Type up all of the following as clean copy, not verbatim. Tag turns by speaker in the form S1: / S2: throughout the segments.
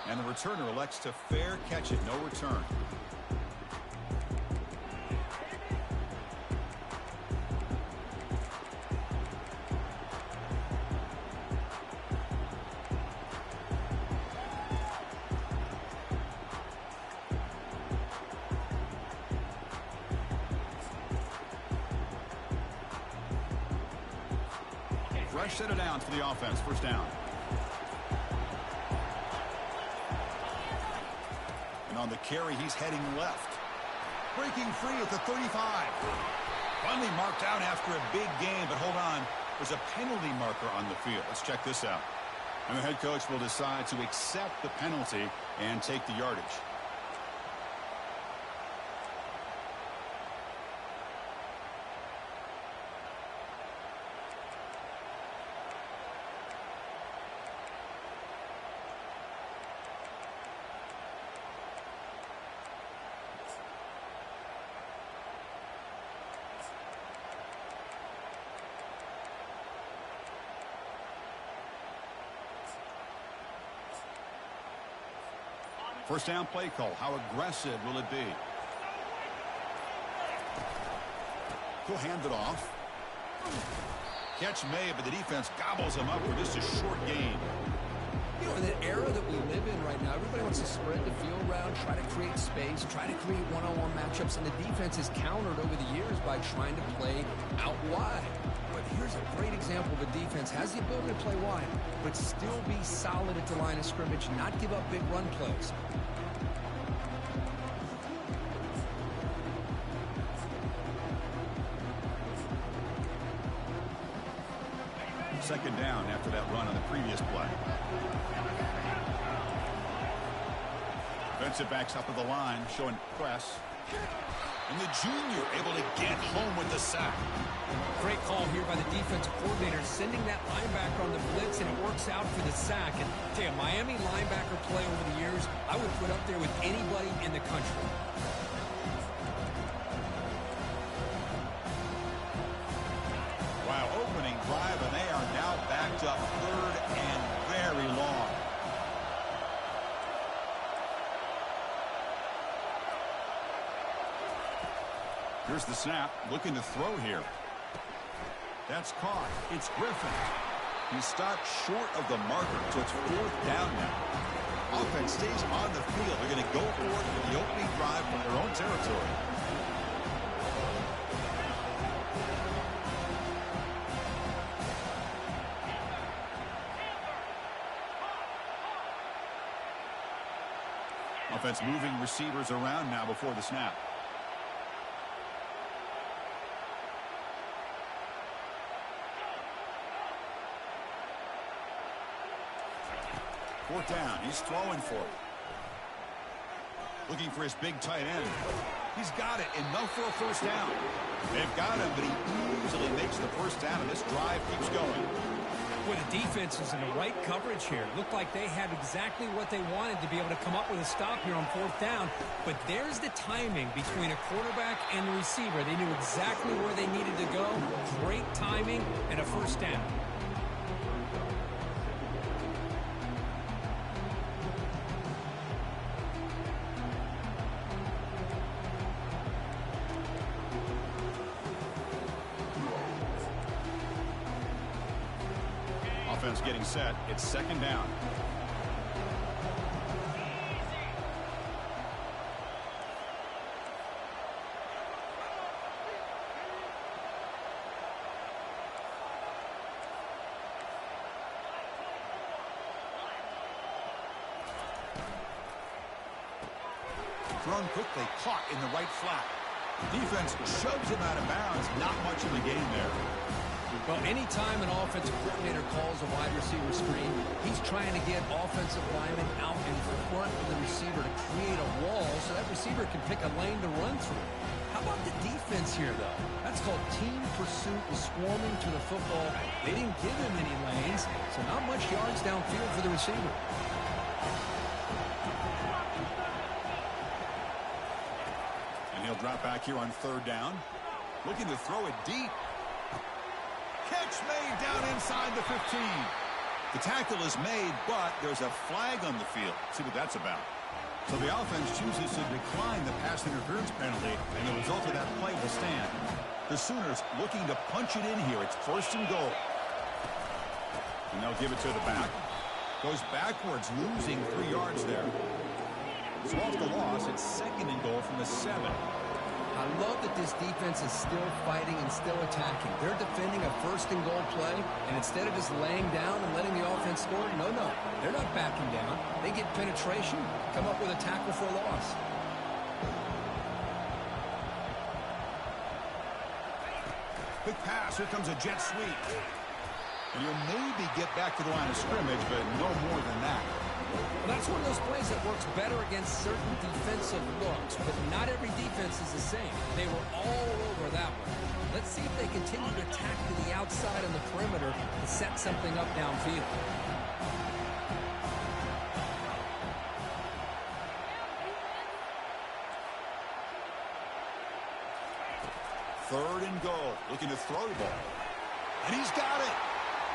S1: And the returner elects to fair catch it, no return. Fresh set of downs for the offense. First down. And on the carry, he's heading left. Breaking free at the 35. Finally marked out after a big game, but hold on. There's a penalty marker on the field. Let's check this out. And the head coach will decide to accept the penalty and take the yardage. First down play call. How aggressive will it be? He'll hand it off. Catch made, but the defense gobbles him up for just a short gain.
S2: You know, in the era that we live in right now, everybody wants to spread the field around, try to create space, try to create one-on-one matchups, and the defense has countered over the years by trying to play out wide. But here's a great example of a defense has the ability to play wide, but still be solid at the line of scrimmage, not give up big run plays.
S1: Second down after that run on the previous play. Defensive backs up at the line, showing press. And the junior able to get home with the sack.
S2: Great call here by the defensive coordinator, sending that linebacker on the blitz, and it works out for the sack. And tell you, Miami linebacker play over the years, I would put up there with anybody in the country.
S1: Wow, opening drive, and they are now backed up third and very long. Here's the snap, looking to throw here. That's caught. It's Griffin. He stopped short of the marker, so it's fourth down now. Offense stays on the field. They're going to go for it for the opening drive from their own territory. Offense moving receivers around now before the snap. Fourth down. He's throwing for it. Looking for his big tight end. He's got it. Enough for a first down. They've got him, but he easily makes the first down, and this drive keeps going.
S2: Well, the defense is in the right coverage here. Looked like they had exactly what they wanted to be able to come up with a stop here on fourth down. But there's the timing between a quarterback and the receiver. They knew exactly where they needed to go. Great timing and a first down.
S1: Offense getting set. It's second down. Thrown quickly, caught in the right flat. The defense shoves him out of bounds. Not much of the gain there.
S2: Well, anytime an offensive coordinator calls a wide receiver screen, he's trying to get offensive linemen out in front of the receiver to create a wall so that receiver can pick a lane to run through. How about the defense here, though? That's called team pursuit and swarming to the football. They didn't give him any lanes, so not much yards downfield for the receiver.
S1: And he'll drop back here on third down. Looking to throw it deep. Catch made down inside the 15. The tackle is made, but there's a flag on the field. See what that's about. So the offense chooses to decline the pass interference penalty, and the result of that play will stand. The Sooners looking to punch it in here. It's 1st and goal. And they'll give it to the back. Goes backwards, losing 3 yards there. So off the loss, it's 2nd and goal from the 7.
S2: I love that this defense is still fighting and still attacking. They're defending a 1st and goal play, and instead of just laying down and letting the offense score, no, they're not backing down. They get penetration, come up with a tackle for a loss.
S1: Quick pass. Here comes a jet sweep. And you'll maybe get back to the line of scrimmage, but no more than that.
S2: Well, that's one of those plays that works better against certain defensive looks, but not every defense is the same. They were all over that one. Let's see if they continue to attack to the outside on the perimeter to set something up downfield.
S1: Third and goal. Looking to throw the ball. And he's got it.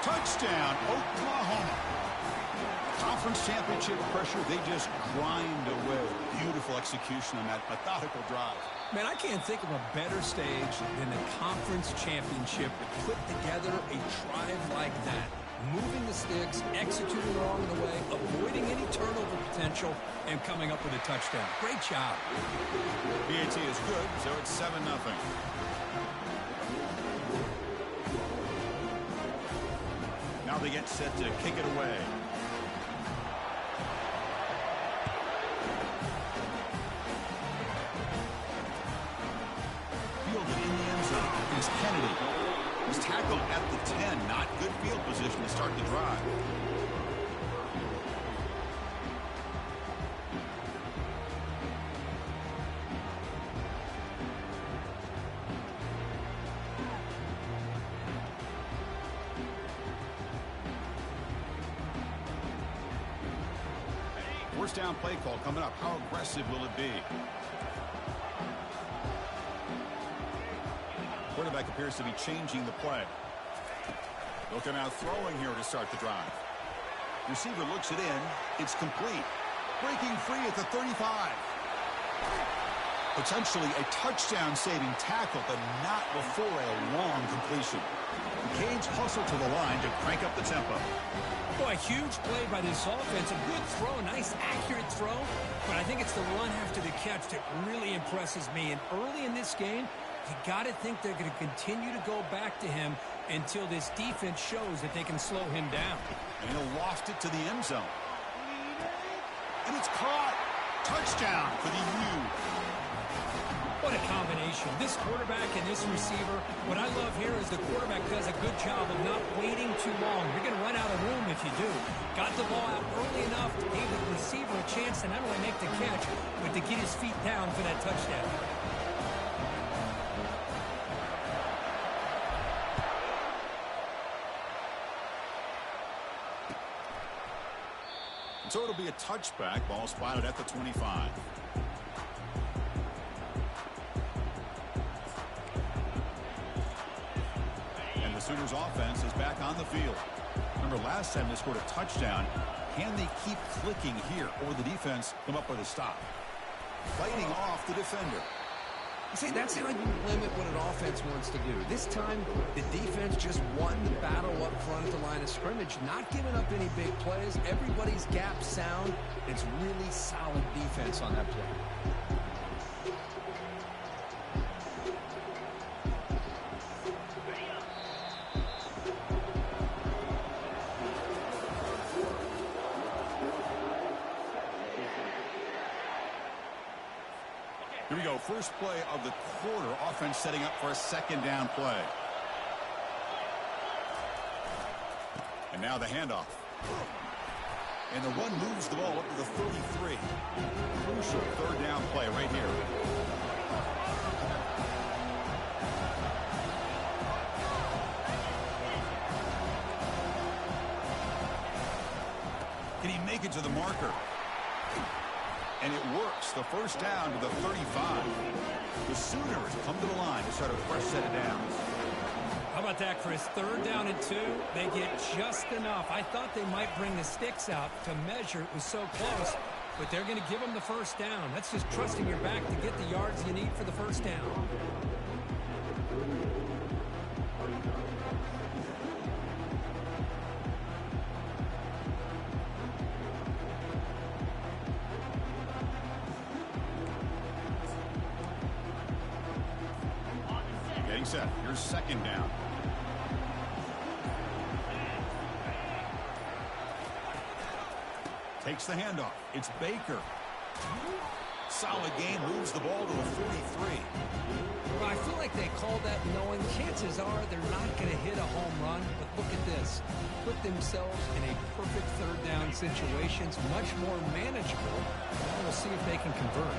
S1: Touchdown, Oklahoma. Conference championship pressure, they just grind away. Beautiful execution on that methodical drive.
S2: Man, I can't think of a better stage than the conference championship to put together a drive like that. Moving the sticks, executing along the way, avoiding any turnover potential, and coming up with a touchdown. Great job.
S1: PAT is good, so it's 7-0. Now they get set to kick it away. Kennedy was tackled at the 10. Not good field position to start the drive. First down play call coming up. How aggressive will it be? Quarterback appears to be changing the play. Looking out throwing here to start the drive. Receiver looks it in. It's complete. Breaking free at the 35. Potentially a touchdown-saving tackle, but not before a long completion. The Canes hustle to the line to crank up the tempo.
S2: Boy, a huge play by this offense. A good throw, nice accurate throw. But I think it's the run after the catch that really impresses me. And early in this game, you got to think they're going to continue to go back to him until this defense shows that they can slow him down.
S1: And he'll loft it to the end zone. And it's caught. Touchdown for the U.
S2: What a combination. This quarterback and this receiver. What I love here is the quarterback does a good job of not waiting too long. You're going to run out of room if you do. Got the ball out early enough to give the receiver a chance to not only make the catch, but to get his feet down for that touchdown.
S1: So it'll be a touchback. Ball spotted at the 25. And the Sooners offense is back on the field. Remember last time they scored a touchdown. Can they keep clicking here, or the defense come up with a stop? Fighting off the defender.
S2: See, that's how you limit what an offense wants to do. This time, the defense just won the battle up front at the line of scrimmage, not giving up any big plays. Everybody's gap sound. It's really solid defense on that play.
S1: Here we go. First play of the quarter. Offense setting up for a second down play. And now the handoff. And the run moves the ball up to the 33. Crucial third down play right here. Can he make it to the marker? And it works. The first down to the 35. The Sooners come to the line to start a fresh set of downs.
S2: How about that, Chris? 3rd down and 2. They get just enough. I thought they might bring the sticks out to measure. It was so close, but they're going to give them the first down. That's just trusting your back to get the yards you need for the first down.
S1: Getting set. Here's 2nd down. Takes the handoff. It's Baker. Solid gain, moves the ball to the 43.
S2: Well, I feel like they called that knowing chances are they're not going to hit a home run. But look at this. Put themselves in a perfect 3rd down situation. It's much more manageable. And we'll see if they can convert.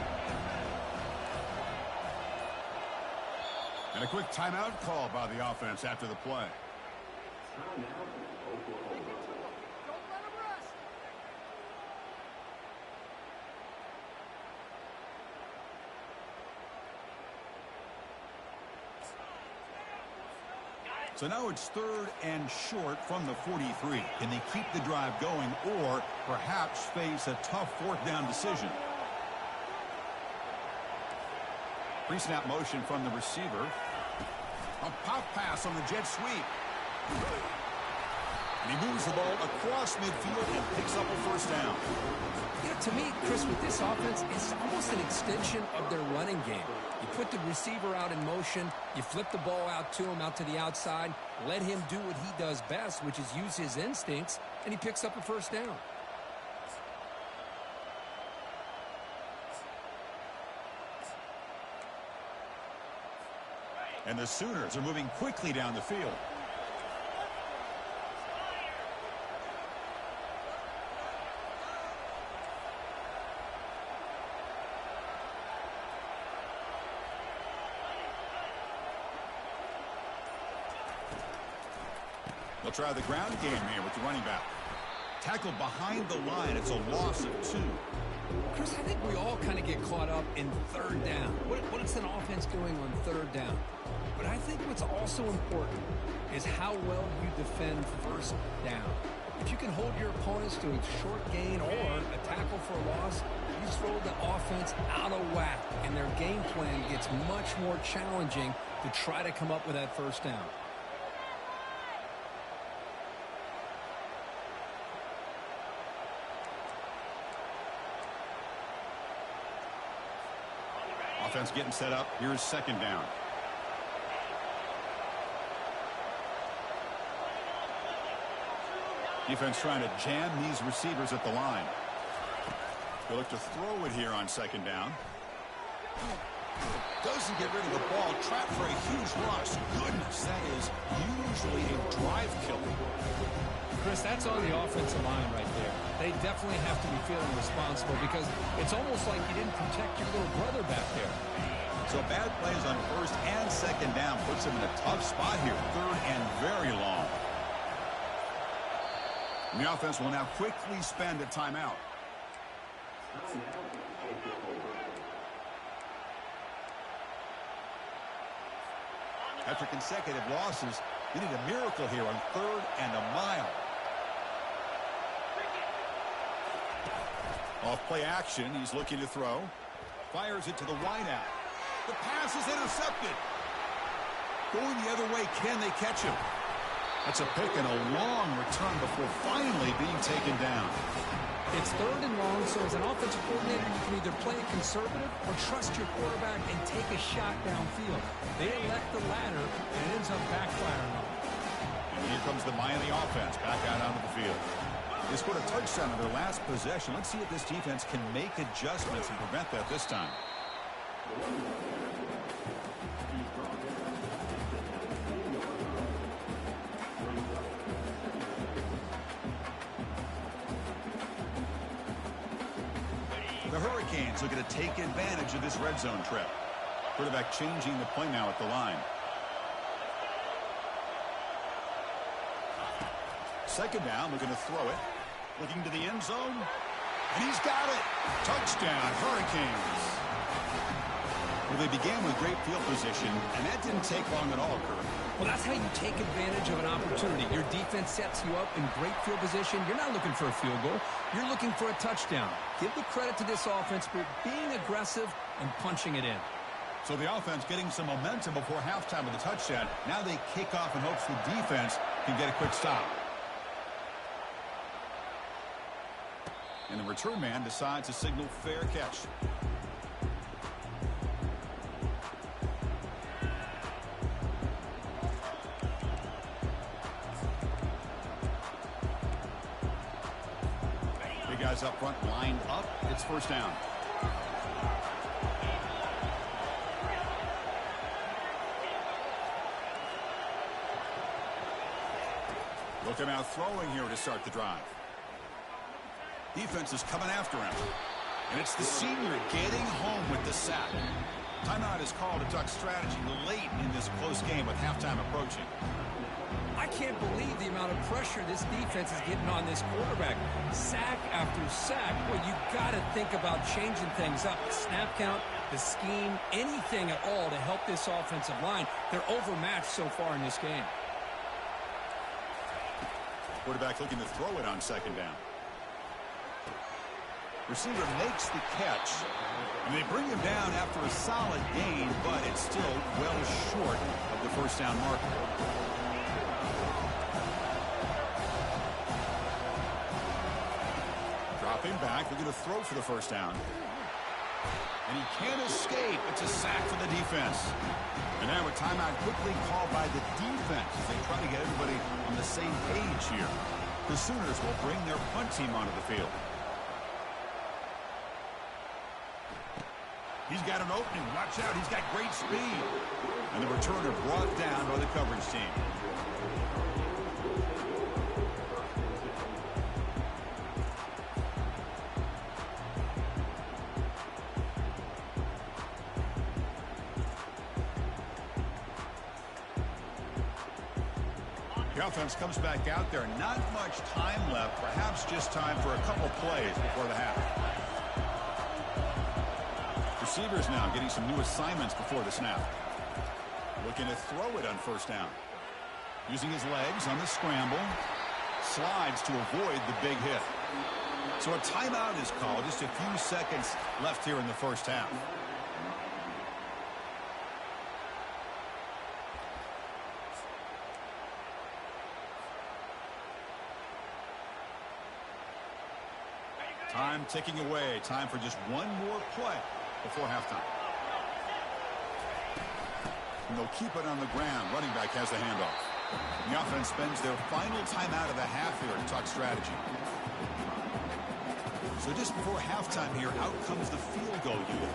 S1: And a quick timeout call by the offense after the play. So now it's 3rd and short from the 43. Can they keep the drive going or perhaps face a tough 4th down decision? Pre-snap motion from the receiver. A pop pass on the jet sweep. And he moves the ball across midfield and picks up a 1st down.
S2: Yeah, to me, Chris, with this offense, it's almost an extension of their running game. You put the receiver out in motion, you flip the ball out to him, out to the outside, let him do what he does best, which is use his instincts, and he picks up a 1st down.
S1: And the Sooners are moving quickly down the field. They'll try the ground game here with the running back. Tackled behind the line. It's a loss of 2.
S2: Chris, I think we all kind of get caught up in 3rd down. What is an offense doing on 3rd down? But I think what's also important is how well you defend 1st down. If you can hold your opponents to a short gain or a tackle for a loss, you throw the offense out of whack, and their game plan gets much more challenging to try to come up with that 1st down.
S1: Offense getting set up. Here's 2nd down. Defense trying to jam these receivers at the line. They'll look to throw it here on 2nd down. Doesn't get rid of the ball. Trapped for a huge loss. Goodness, that is usually a drive killer.
S2: Chris, that's on the offensive line right there. They definitely have to be feeling responsible because it's almost like you didn't protect your little brother back there.
S1: So bad plays on 1st and 2nd down puts them in a tough spot here. 3rd and very long. And the offense will now quickly spend a timeout. After consecutive losses, you need a miracle here on 3rd and a mile. Off play action, he's looking to throw. Fires it to the wideout. The pass is intercepted. Going the other way, can they catch him? That's a pick and a long return before finally being taken down.
S2: It's 3rd and long, so as an offensive coordinator, you can either play it conservative or trust your quarterback and take a shot downfield. They elect the latter, and it ends up backfiring on them.
S1: And here comes the Miami offense back out onto the field. They scored a touchdown in their last possession. Let's see if this defense can make adjustments and prevent that this time. The Hurricanes looking to take advantage of this red zone trip. Quarterback changing the play now at the line. 2nd down, looking to throw it. Looking to the end zone. And he's got it. Touchdown, Hurricanes. Well, they began with great field position, and that didn't take long at all, Kurt.
S2: Well, that's how you take advantage of an opportunity. Your defense sets you up in great field position. You're not looking for a field goal. You're looking for a touchdown. Give the credit to this offense for being aggressive and punching it in.
S1: So the offense getting some momentum before halftime with a touchdown. Now they kick off in hopes the defense can get a quick stop. And the return man decides to signal fair catch. Big guys up front lined up. It's first down. Looking out throwing here to start the drive. Defense is coming after him. And it's the senior getting home with the sack. Timeout is called to duck strategy late in this close game with halftime approaching.
S2: I can't believe the amount of pressure this defense is getting on this quarterback. Sack after sack. Well, you got to think about changing things up. The snap count, the scheme, anything at all to help this offensive line. They're overmatched so far in this game.
S1: Quarterback looking to throw it on second down. Receiver makes the catch. And they bring him down after a solid gain, but it's still well short of the first down marker. Dropping back, looking to throw for the first down. And he can't escape. It's a sack for the defense. And now a timeout quickly called by the defense as they try to get everybody on the same page here. The Sooners will bring their punt team onto the field. He's got an opening. Watch out. He's got great speed. And the returner brought down by the coverage team. The offense comes back out there. Not much time left. Perhaps just time for a couple plays before the half. Receivers now getting some new assignments before the snap. Looking to throw it on first down. Using his legs on the scramble. Slides to avoid the big hit. So a timeout is called. Just a few seconds left here in the first half. Time ticking away. Time for just one more play before halftime. And they'll keep it on the ground. Running back has the handoff. The offense spends their final timeout of the half here to talk strategy. So just before halftime here, out comes the field goal unit.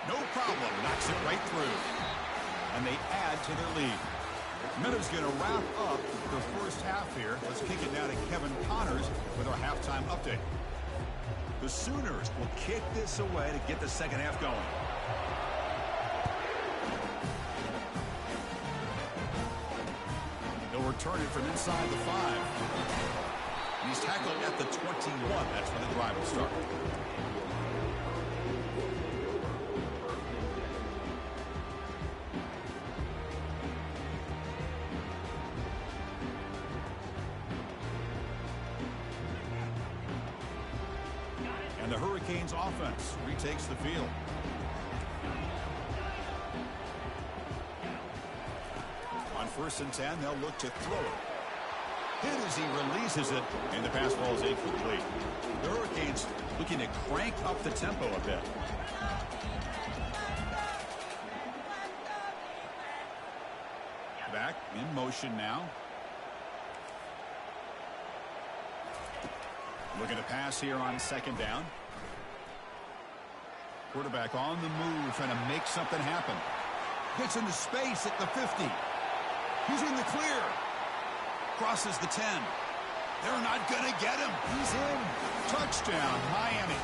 S1: No problem. Knocks it right through. And they add to their lead. Minutes going to wrap up the first half here. Let's kick it now to Kevin Connors with our halftime update. The Sooners will kick this away to get the second half going. They'll return it from inside the 5. And he's tackled at the 21. That's when the drive will start. The Hurricanes offense retakes the field. On 1st and 10, they'll look to throw it. Hit as he releases it, and the pass ball is incomplete. The Hurricanes looking to crank up the tempo a bit. Back in motion now. Looking to pass here on second down. Quarterback on the move, trying to make something happen. Gets into space at the 50. He's in the clear. Crosses the 10. They're not going to get him. He's in. Touchdown, Miami.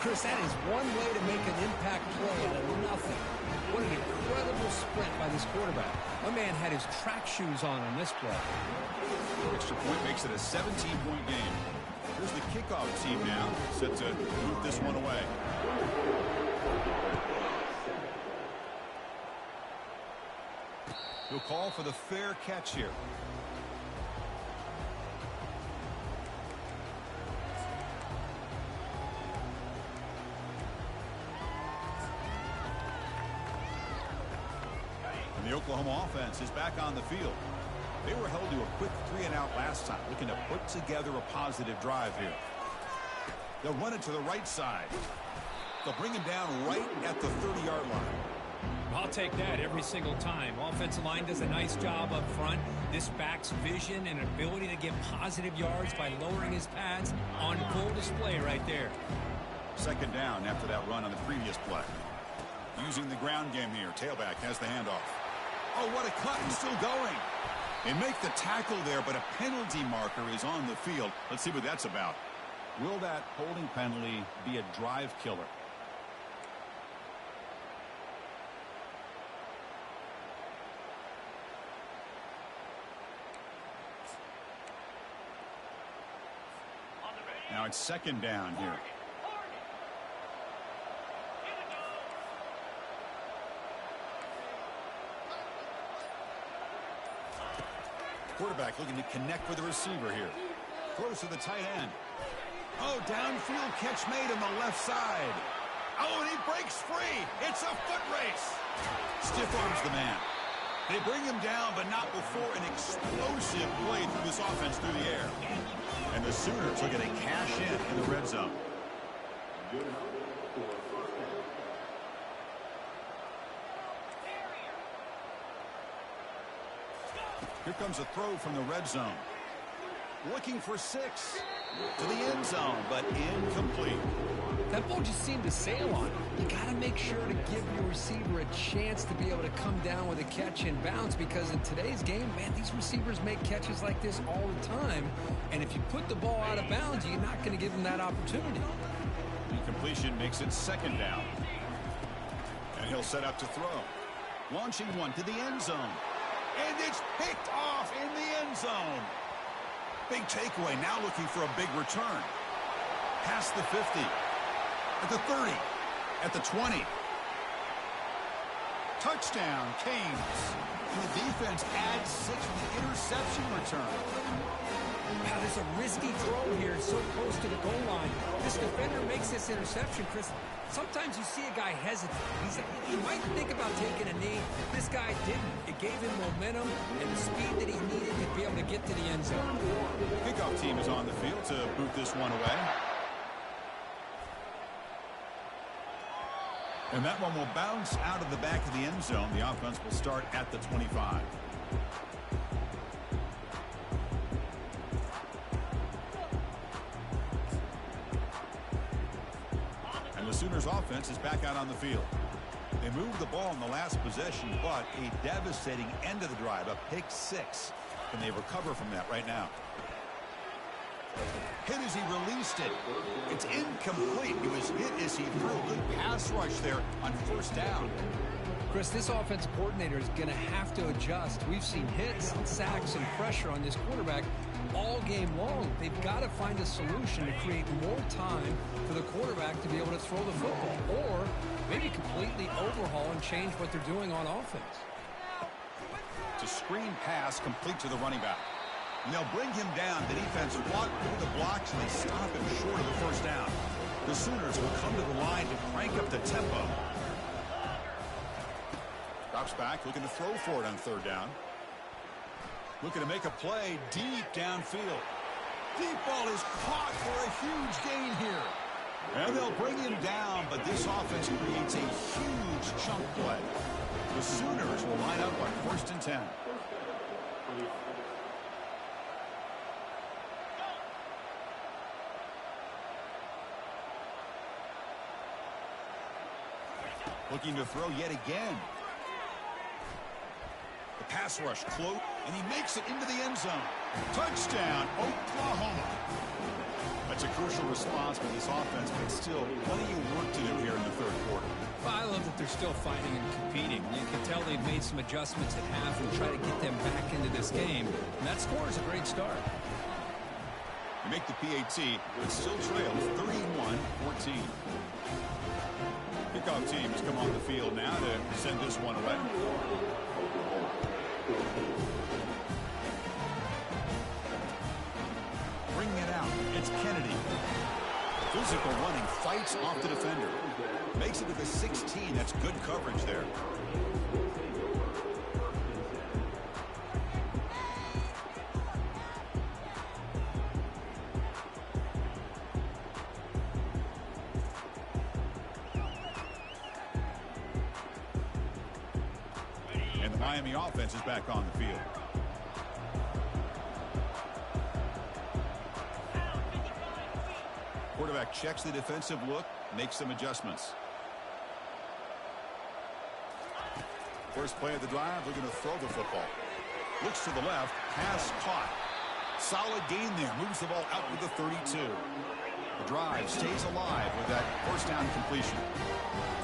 S2: Chris, that is one way to make an impact play out of nothing. What an incredible sprint by this quarterback. My man had his track shoes on this play.
S1: Extra point makes it a 17-point game. Here's the kickoff team now, set to move this one away. He'll call for the fair catch here. And the Oklahoma offense is back on the field. They were held to a quick 3-and-out last time, looking to put together a positive drive here. They'll run it to the right side. They'll bring him down right at the 30-yard line.
S3: I'll take that every single time. Offensive line does a nice job up front. This back's vision and ability to get positive yards by lowering his pads on full display right there.
S1: Second down after that run on the previous play. Using the ground game here. Tailback has the handoff. Oh, what a cut, and still going. They make the tackle there, but a penalty marker is on the field. Let's see what that's about. Will that holding penalty be a drive killer? Now it's second down here. Quarterback looking to connect with the receiver here. Throws to the tight end. Oh, downfield catch made on the left side. Oh, and he breaks free. It's a foot race. Stiff arms the man. They bring him down, but not before an explosive play through this offense through the air. And the Sooners looking to cash in the red zone. Here comes a throw from the red zone. Looking for 6 to the end zone, but incomplete.
S2: That ball just seemed to sail on it. You got to make sure to give your receiver a chance to be able to come down with a catch and bounce, because in today's game, man, these receivers make catches like this all the time. And if you put the ball out of bounds, you're not going to give them that opportunity.
S1: Incompletion makes it second down. And he'll set up to throw. Launching one to the end zone. And it's picked off in the end zone. Big takeaway, now looking for a big return. Past the 50. At the 30. At the 20. Touchdown, Canes. And the defense adds 6 with the interception return.
S3: Wow, there's a risky throw here so close to the goal line. This defender makes this interception, Chris. Sometimes you see a guy hesitate. He might think about taking a knee. This guy didn't. It gave him momentum and the speed that he needed to be able to get to the end zone.
S1: Kickoff team is on the field to boot this one away. And that one will bounce out of the back of the end zone. The offense will start at the 25. And the Sooners offense is back out on the field. They moved the ball in the last possession, but a devastating end of the drive, a pick 6. Can they recover from that right now? Hit as he released it. It's incomplete. He was hit as he threw a good pass rush there on first down.
S2: Chris, this offensive coordinator is going to have to adjust. We've seen hits and sacks and pressure on this quarterback all game long. They've got to find a solution to create more time for the quarterback to be able to throw the football, or maybe completely overhaul and change what they're doing on offense.
S1: To screen pass complete to the running back. And they'll bring him down. The defense walk through the blocks, and they stop him short of the first down. The Sooners will come to the line to crank up the tempo. Drops back, looking to throw for it on third down. Looking to make a play deep downfield. Deep ball is caught for a huge gain here. And they'll bring him down, but this offense creates a huge chunk play. The Sooners will line up on 1st and 10. Looking to throw yet again. The pass rush close, and he makes it into the end zone. Touchdown, Oklahoma. That's a crucial response by this offense, but still plenty of work to do here in the third quarter.
S3: Well, I love that they're still fighting and competing. You can tell they've made some adjustments at half and try to get them back into this game. And that score is a great start.
S1: You make the PAT, but still trail 31-14. Kickoff team has come on the field now to send this one away. Bringing it out, it's Kennedy. Physical running, fights off the defender. Makes it to the 16. That's good coverage there. And the Miami offense is back on the field. Quarterback checks the defensive look, makes some adjustments. First play of the drive, we're going to throw the football. Looks to the left, pass caught. Solid gain there, moves the ball out to the 32. The drive stays alive with that first down completion.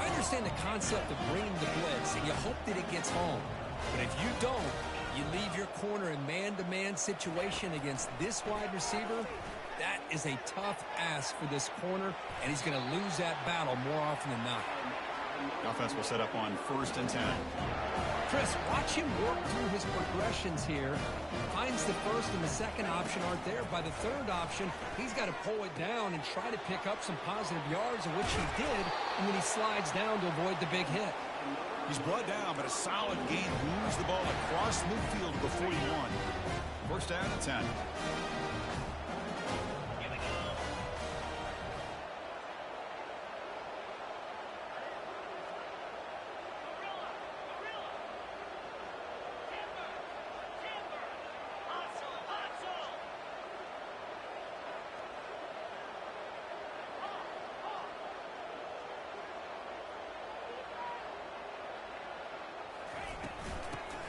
S3: I understand the concept of bringing the blitz, and you hope that it gets home. But if you don't, you leave your corner in man-to-man situation against this wide receiver. That is a tough ask for this corner, and he's going to lose that battle more often than not.
S1: The offense will set up on 1st and 10.
S3: Chris, watch him work through his progressions here. Finds the first and the second option aren't there. By the third option, he's got to pull it down and try to pick up some positive yards, of which he did, and then he slides down to avoid the big hit.
S1: He's brought down, but a solid gain moves the ball across midfield to the 41. First down and 10.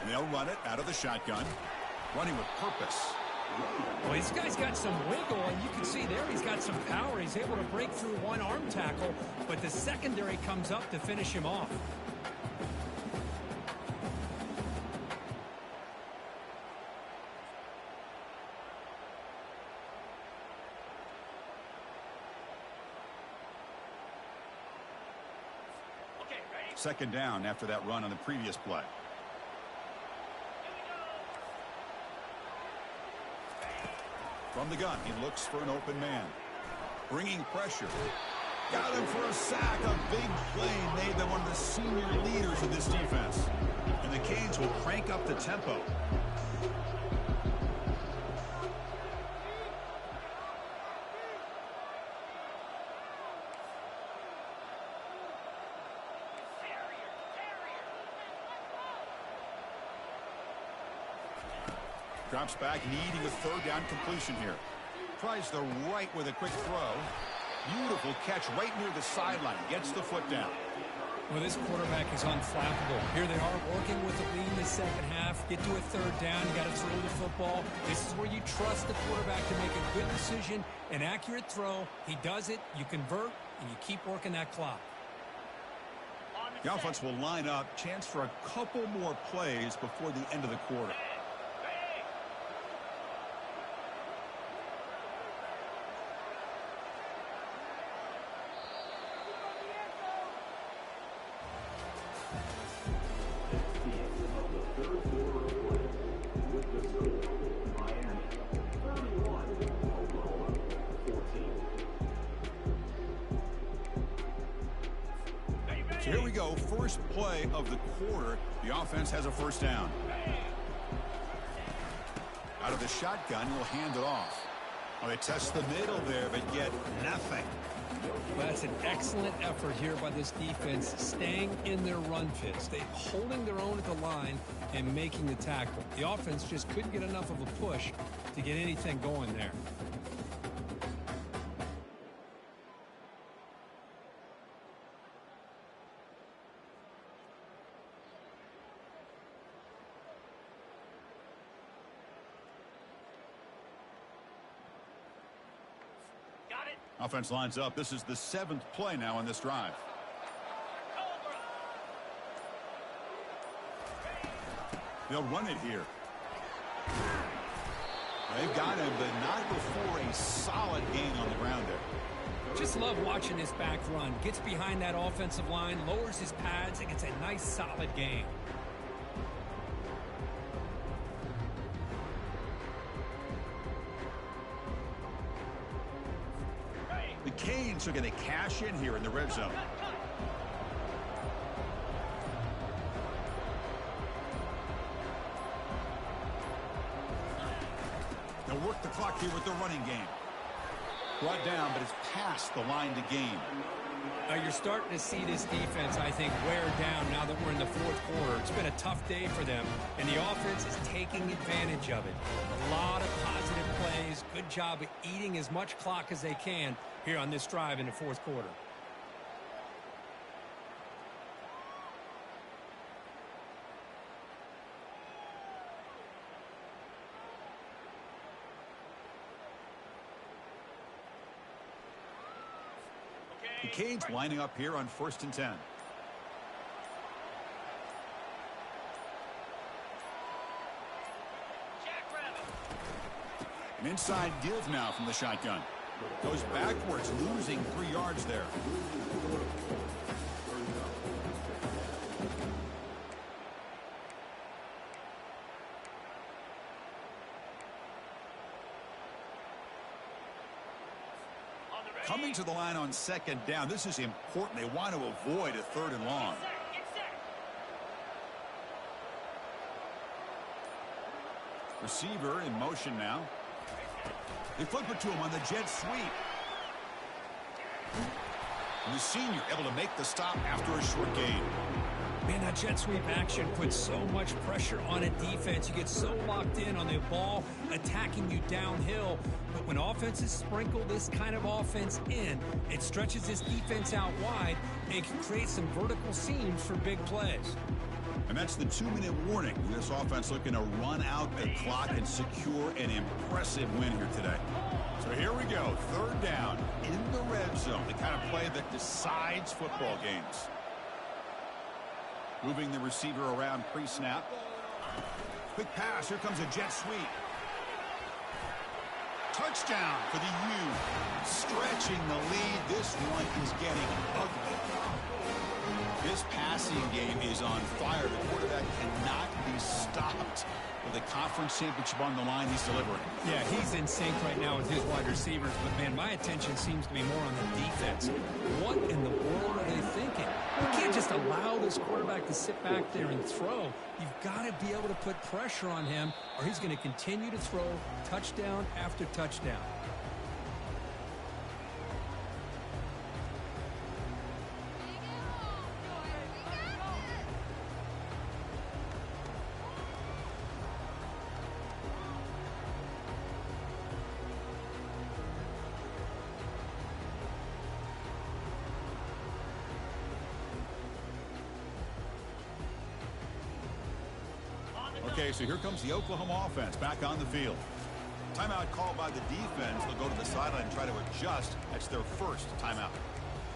S1: They'll run it out of the shotgun. Running with purpose.
S3: Well, this guy's got some wiggle, and you can see there he's got some power. He's able to break through one arm tackle, but the secondary comes up to finish him off.
S1: Second down after that run on the previous play. From the gun, he looks for an open man. Bringing pressure. Got him for a sack. A big play made by one of the senior leaders of this defense. And the Canes will crank up the tempo. Drops back, needing a third down completion here. Tries the right with a quick throw. Beautiful catch right near the sideline. Gets the foot down.
S3: Well, this quarterback is unflappable. Here they are working with the lead in the second half. Get to a third down. You got to throw the football. This is where you trust the quarterback to make a good decision, an accurate throw. He does it. You convert, and you keep working that clock.
S1: The offense will line up. Chance for a couple more plays before the end of the quarter. So here we go, first play of the quarter. The offense has a first down. Out of the shotgun, he'll hand it off. Oh, they test the middle there, but get nothing.
S3: Well, that's an excellent effort here by this defense, staying in their run fits. They're holding their own at the line and making the tackle. The offense just couldn't get enough of a push to get anything going there.
S1: Offense lines up. This is the 7th play now on this drive. They'll run it here. They've got him, but not before a solid gain on the ground there.
S3: Just love watching this back run. Gets behind that offensive line, lowers his pads, and gets a nice solid gain.
S1: The Canes are going to cash in here in the red zone. They'll work the clock here with the running game. Brought down, but it's past the line to gain.
S3: You're starting to see this defense, I think, wear down now that we're in the fourth quarter. It's been a tough day for them, and the offense is taking advantage of it. A lot of positive plays. Good job of eating as much clock as they can here on this drive in the fourth quarter.
S1: The Canes lining up here on 1st and 10. An inside give now from the shotgun. Goes backwards, losing 3 yards there. Coming to the line on 2nd down. This is important. They want to avoid a 3rd and long. Receiver in motion now. They flip it to him on the jet sweep. And the senior able to make the stop after a short gain.
S3: Man, that jet sweep action puts so much pressure on a defense. You get so locked in on the ball attacking you downhill. But when offenses sprinkle this kind of offense in, it stretches this defense out wide and can create some vertical seams for big plays.
S1: And that's the 2-minute warning. This offense looking to run out the clock and secure an impressive win here today. So here we go. 3rd down in the red zone. The kind of play that decides football games. Moving the receiver around pre-snap. Quick pass. Here comes a jet sweep. Touchdown for the U. Stretching the lead. This one is getting ugly. This passing game is on fire. The quarterback cannot be stopped. With the conference championship on the line, he's delivering.
S3: Yeah, he's in sync right now with his wide receivers. But, man, my attention seems to be more on the defense. What in the world are they thinking? You can't just allow this quarterback to sit back there and throw. You've got to be able to put pressure on him, or he's going to continue to throw touchdown after touchdown.
S1: Okay, so here comes the Oklahoma offense back on the field. Timeout called by the defense. They'll go to the sideline and try to adjust. That's their first timeout.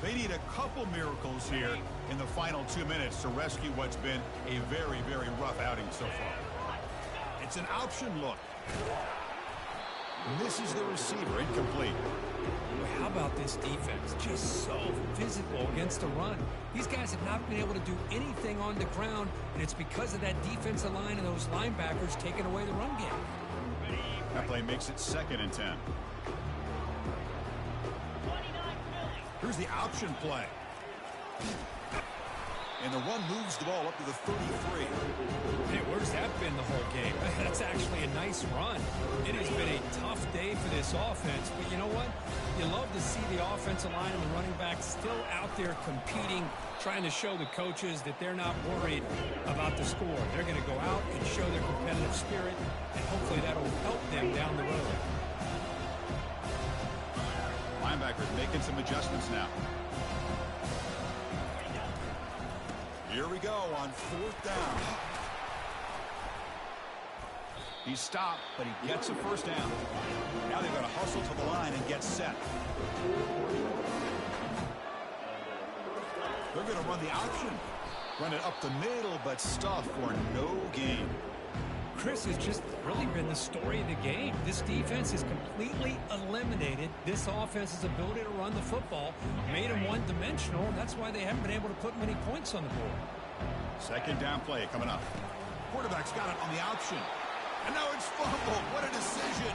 S1: They need a couple miracles here in the final 2 minutes to rescue what's been a very, very rough outing so far. It's an option look. Misses the receiver, incomplete.
S3: How about this defense? Just so physical against the run. These guys have not been able to do anything on the ground, and it's because of that defensive line and those linebackers taking away the run game.
S1: That play makes it 2nd and 10. Here's the option play. And the run moves the ball up to the 33.
S3: Hey, where's that been the whole game? That's actually a nice run. It has been a tough day for this offense, but you know what? You love to see the offensive line and the running backs still out there competing, trying to show the coaches that they're not worried about the score. They're going to go out and show their competitive spirit, and hopefully that'll help them down the road.
S1: Linebackers making some adjustments now. Here we go on 4th down. He's stopped, but he gets a first down. Now they've got to hustle to the line and get set. They're going to run the option. Run it up the middle, but stuff for no gain.
S3: Chris, has just really been the story of the game. This defense has completely eliminated this offense's ability to run the football, made them one-dimensional, and that's why they haven't been able to put many points on the board.
S1: Second down play coming up. Quarterback's got it on the option. And now it's fumbled. What a decision.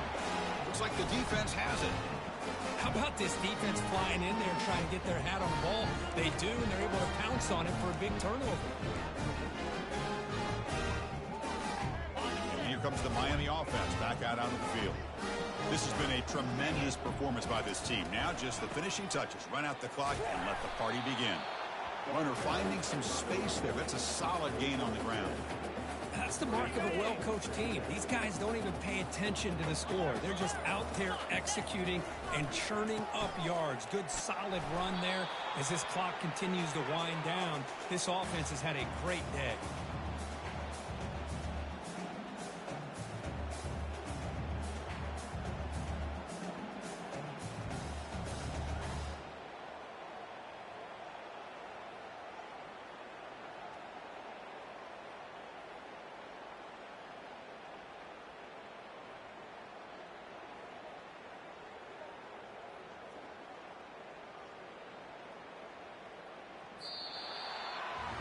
S1: Looks like the defense has it.
S3: How about this defense flying in there trying to get their hat on the ball? They do, and they're able to pounce on it for a big turnover.
S1: And here comes the Miami offense back out onto the field. This has been a tremendous performance by this team. Now just the finishing touches. Run out the clock and let the party begin. Runner finding some space there. That's a solid gain on the ground.
S3: That's the mark of a well-coached team. These guys don't even pay attention to the score. They're just out there executing and churning up yards. Good, solid run there. As this clock continues to wind down, this offense has had a great day.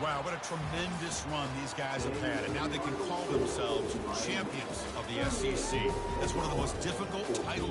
S1: Wow, what a tremendous run these guys have had. And now they can call themselves champions of the SEC. That's one of the most difficult titles